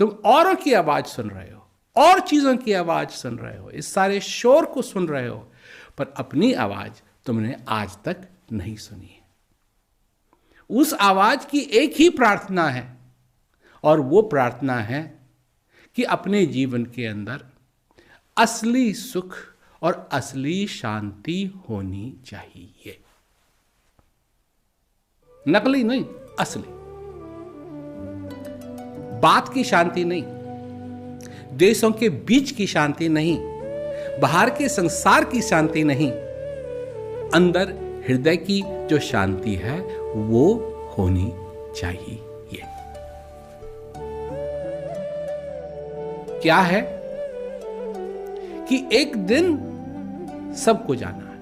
तुम औरों की आवाज सुन रहे हो, और चीजों की आवाज सुन रहे हो, इस सारे शोर को सुन रहे हो, पर अपनी आवाज तुमने आज तक नहीं सुनी है। उस आवाज की एक ही प्रार्थना है, और वो प्रार्थना है कि अपने जीवन के अंदर असली सुख और असली शांति होनी चाहिए। नकली नहीं, असली। बात की शांति नहीं, देशों के बीच की शांति नहीं, बाहर के संसार की शांति नहीं, अंदर हृदय की जो शांति है वो होनी चाहिए। क्या है कि एक दिन सबको जाना है,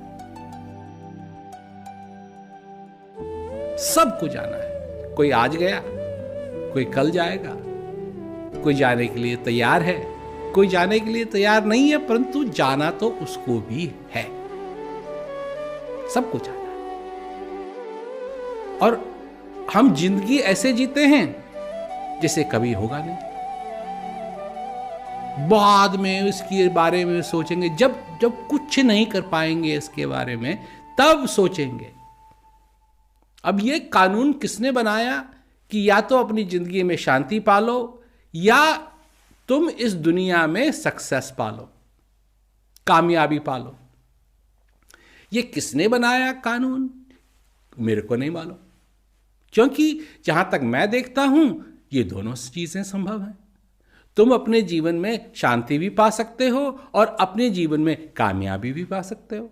सबको जाना है। कोई आज गया, कोई कल जाएगा, कोई जाने के लिए तैयार है, कोई जाने के लिए तैयार नहीं है, परंतु जाना तो उसको भी है। सबको जाना है। और हम जिंदगी ऐसे जीते हैं जैसे कभी होगा नहीं। बाद में इसके बारे में सोचेंगे, जब कुछ नहीं कर पाएंगे इसके बारे में, तब सोचेंगे। अब ये कानून किसने बनाया कि या तो अपनी जिंदगी में शांति पालो या तुम इस दुनिया में सक्सेस पालो, कामयाबी पालो। ये किसने बनाया कानून? मेरे को नहीं मालूम, क्योंकि जहां तक मैं देखता हूं ये दोनों चीजें संभव हैं। तुम अपने जीवन में शांति भी पा सकते हो और अपने जीवन में कामयाबी भी पा सकते हो,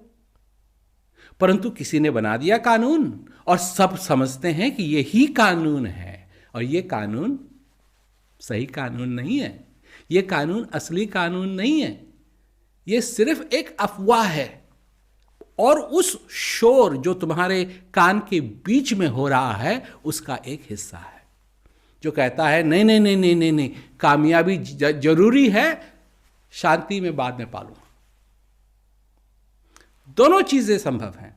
परंतु किसी ने बना दिया कानून और सब समझते हैं कि यही कानून है, और ये कानून सही कानून नहीं है, ये कानून असली कानून नहीं है, ये सिर्फ एक अफवाह है। और उस शोर जो तुम्हारे कान के बीच में हो रहा है उसका एक हिस्सा है जो कहता है नहीं नहीं नहीं नहीं नहीं नहीं, कामयाबी जरूरी है, शांति में बाद में पालूंगा। दोनों चीजें संभव हैं,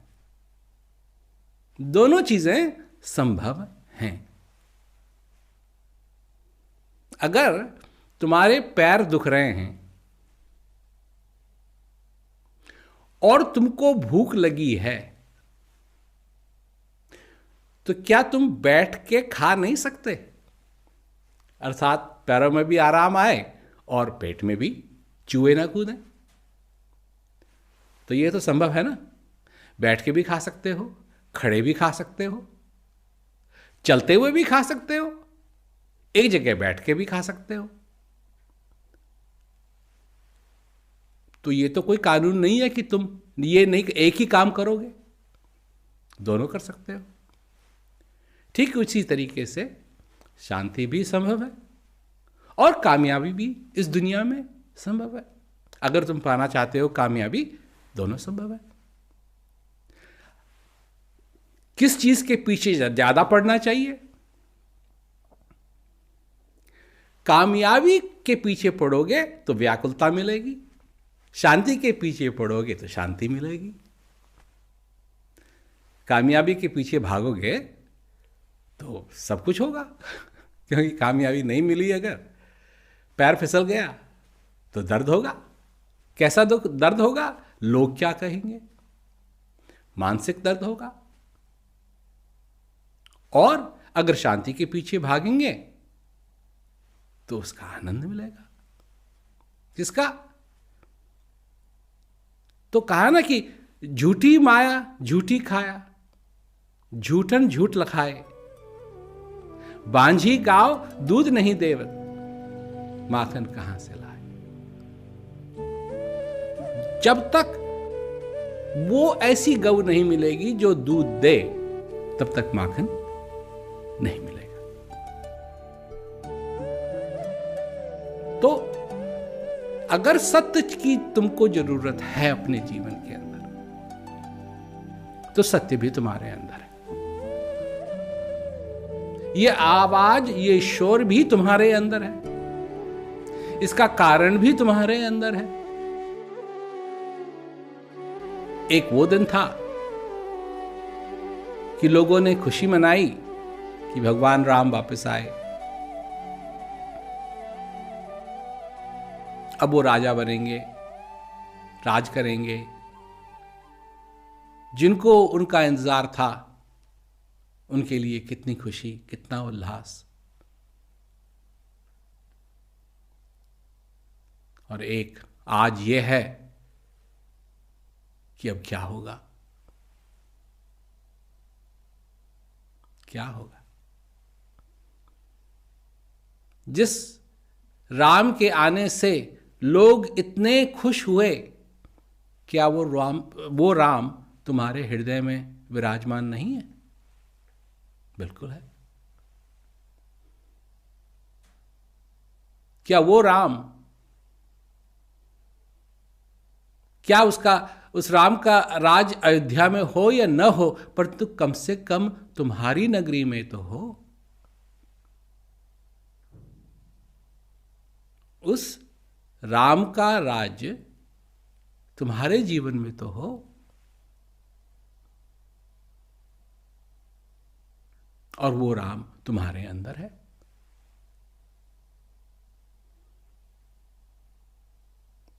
दोनों चीजें संभव हैं। अगर तुम्हारे पैर दुख रहे हैं और तुमको भूख लगी है, तो क्या तुम बैठ के खा नहीं सकते? अर्थात पैरों में भी आराम आए और पेट में भी चूहे ना कूदें। तो ये तो संभव है ना। बैठ के भी खा सकते हो, खड़े भी खा सकते हो, चलते हुए भी खा सकते हो, एक जगह बैठ के भी खा सकते हो। तो ये तो कोई कानून नहीं है कि तुम ये नहीं एक ही काम करोगे, दोनों कर सकते हो। ठीक उसी तरीके से शांति भी संभव है और कामयाबी भी इस दुनिया में संभव है। अगर तुम पाना चाहते हो कामयाबी, दोनों संभव है। किस चीज के पीछे ज्यादा पड़ना चाहिए? कामयाबी के पीछे पड़ोगे तो व्याकुलता मिलेगी, शांति के पीछे पड़ोगे तो शांति मिलेगी। कामयाबी के पीछे भागोगे तो सब कुछ होगा, क्योंकि कामयाबी नहीं मिली, अगर पैर फिसल गया तो दर्द होगा। कैसा दर्द होगा? लोग क्या कहेंगे, मानसिक दर्द होगा। और अगर शांति के पीछे भागेंगे तो उसका आनंद मिलेगा। किसका? तो कहा ना कि झूठी माया झूठी खाया, झूठन झूठ लखाए, बांझी गाव दूध नहीं देवत, माखन कहां से लाए। जब तक वो ऐसी गऊ नहीं मिलेगी जो दूध दे, तब तक माखन नहीं मिलेगा। तो अगर सत्य की तुमको जरूरत है अपने जीवन के अंदर, तो सत्य भी तुम्हारे अंदर है। ये आवाज, ये शोर भी तुम्हारे अंदर है, इसका कारण भी तुम्हारे अंदर है। एक वो दिन था कि लोगों ने खुशी मनाई कि भगवान राम वापस आए, अब वो राजा बनेंगे, राज करेंगे। जिनको उनका इंतजार था, उनके लिए कितनी खुशी, कितना उल्लास। और एक आज ये है कि अब क्या होगा, क्या होगा। जिस राम के आने से लोग इतने खुश हुए, क्या वो राम तुम्हारे हृदय में विराजमान नहीं है? बिल्कुल है। क्या वो राम, क्या उस राम का राज अयोध्या में हो या न हो, परंतु कम से कम तुम्हारी नगरी में तो हो। उस राम का राज तुम्हारे जीवन में तो हो। और वो राम तुम्हारे अंदर है।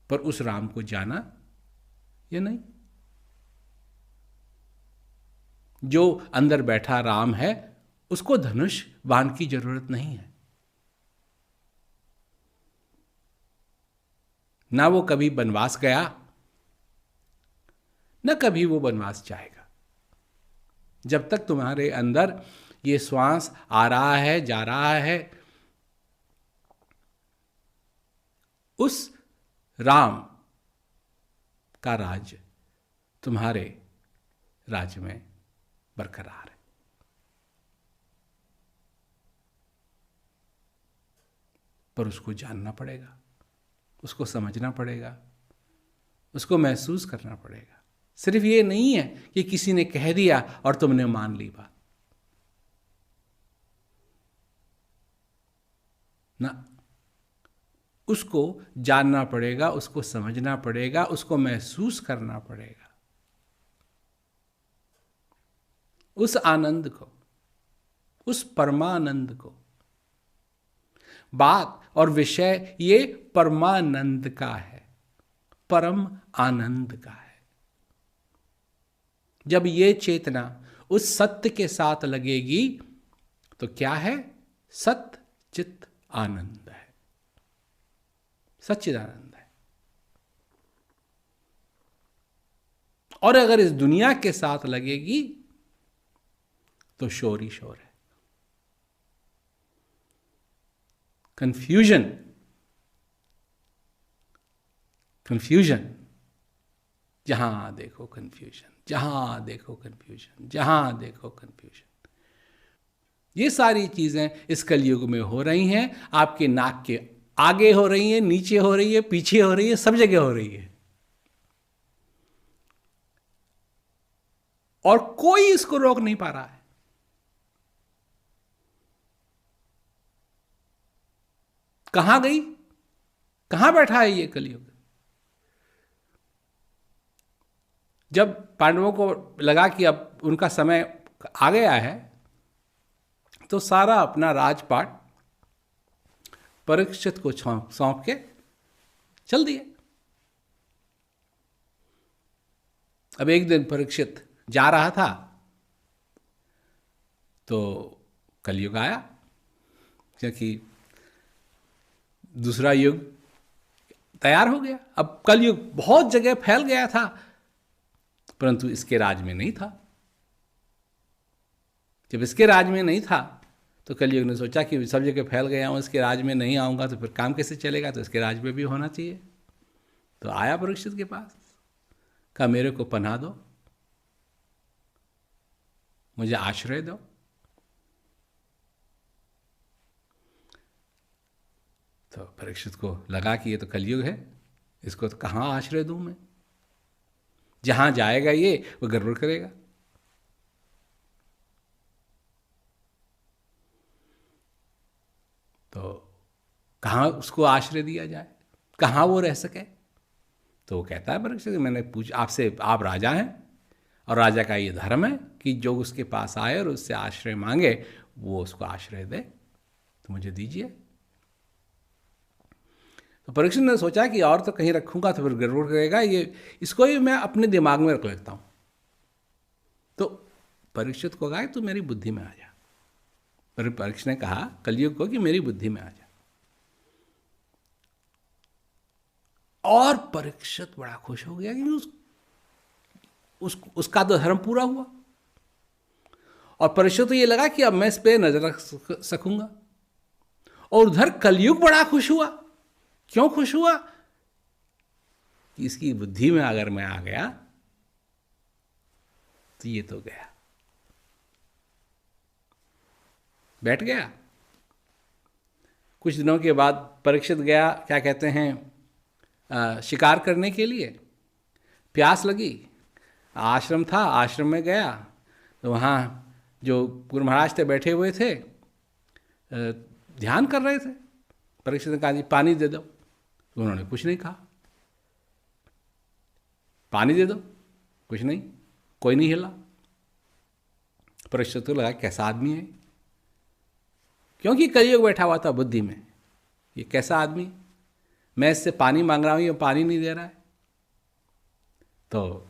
पर उस राम को जाना या नहीं? जो अंदर बैठा राम है, उसको धनुष बाण की जरूरत नहीं है। ना वो कभी वनवास गया, न कभी वो वनवास जाएगा। जब तक तुम्हारे अंदर ये श्वास आ रहा है, जा रहा है, उस राम का राज तुम्हारे राज्य में बरकरार है। पर उसको जानना पड़ेगा, उसको समझना पड़ेगा, उसको महसूस करना पड़ेगा। सिर्फ ये नहीं है कि किसी ने कह दिया और तुमने मान ली बात ना। उसको जानना पड़ेगा, उसको समझना पड़ेगा, उसको महसूस करना पड़ेगा। उस आनंद को, उस परमानंद को। बात और विषय ये परमानंद का है, परम आनंद का है। जब ये चेतना उस सत्य के साथ लगेगी तो क्या है? सत्य चित्त आनंद है, सच्चिदानंद है। और अगर इस दुनिया के साथ लगेगी तो शोर ही शोर है, कंफ्यूजन, कंफ्यूजन। जहां देखो कंफ्यूजन, जहां देखो कंफ्यूजन, जहां देखो कंफ्यूजन। ये सारी चीजें इस कलयुग में हो रही हैं। आपके नाक के आगे हो रही है, नीचे हो रही है, पीछे हो रही है, सब जगह हो रही है। और कोई इसको रोक नहीं पा रहा है। कहां गई, कहां बैठा है ये कलयुग? जब पांडवों को लगा कि अब उनका समय आ गया है, तो सारा अपना राजपाट परीक्षित को सौंप के चल दिए। अब एक दिन परीक्षित जा रहा था तो कलयुग आया, क्योंकि दूसरा युग तैयार हो गया। अब कलयुग बहुत जगह फैल गया था, परंतु इसके राज में नहीं था। जब इसके राज में नहीं था तो कलयुग ने सोचा कि सब जगह फैल गया हूं, इसके राज में नहीं आऊंगा तो फिर काम कैसे चलेगा, तो इसके राज में भी होना चाहिए। तो आया परीक्षित के पास, कहा मेरे को पनाह दो, मुझे आश्रय दो। तो परीक्षित को लगा कि ये तो कलयुग है, इसको तो कहाँ आश्रय दूं मैं, जहां जाएगा ये वो गड़बड़ करेगा। तो कहाँ उसको आश्रय दिया जाए, कहाँ वो रह सके? तो वो कहता है परीक्षित, मैंने आपसे, आप राजा हैं और राजा का ये धर्म है कि जो उसके पास आए और उससे आश्रय मांगे वो उसको आश्रय दे, तो मुझे दीजिए। तो परीक्षित ने सोचा कि और तो कहीं रखूंगा तो फिर गड़बड़ करेगा, ये इसको ही मैं अपने दिमाग में रख लेता हूँ। तो परीक्षित को कहा कि तू मेरी बुद्धि में आ जा। पर परीक्षित ने कहा कलयुग को कि मेरी बुद्धि में आ जा। और परीक्षित बड़ा खुश हो गया कि उसका तो धर्म पूरा हुआ। और परीक्षित तो ये लगा कि अब मैं इस पे नजर रख सकूंगा। और उधर कलयुग बड़ा खुश हुआ। क्यों खुश हुआ? कि इसकी बुद्धि में अगर मैं आ गया तो ये तो गया, बैठ गया। कुछ दिनों के बाद परीक्षित गया, क्या कहते हैं, शिकार करने के लिए। प्यास लगी, आश्रम था, आश्रम में गया तो वहाँ जो गुरु महाराज थे बैठे हुए थे, ध्यान कर रहे थे। परीक्षित ने कहा जी पानी दे दो। तो उन्होंने कुछ नहीं कहा, पानी दे दो, कुछ नहीं, कोई नहीं हिला। परीक्षित को लगा कैसा आदमी है, क्योंकि कलयुग बैठा हुआ था बुद्धि में, ये कैसा आदमी, मैं इससे पानी मांग रहा हूँ ये पानी नहीं दे रहा है। तो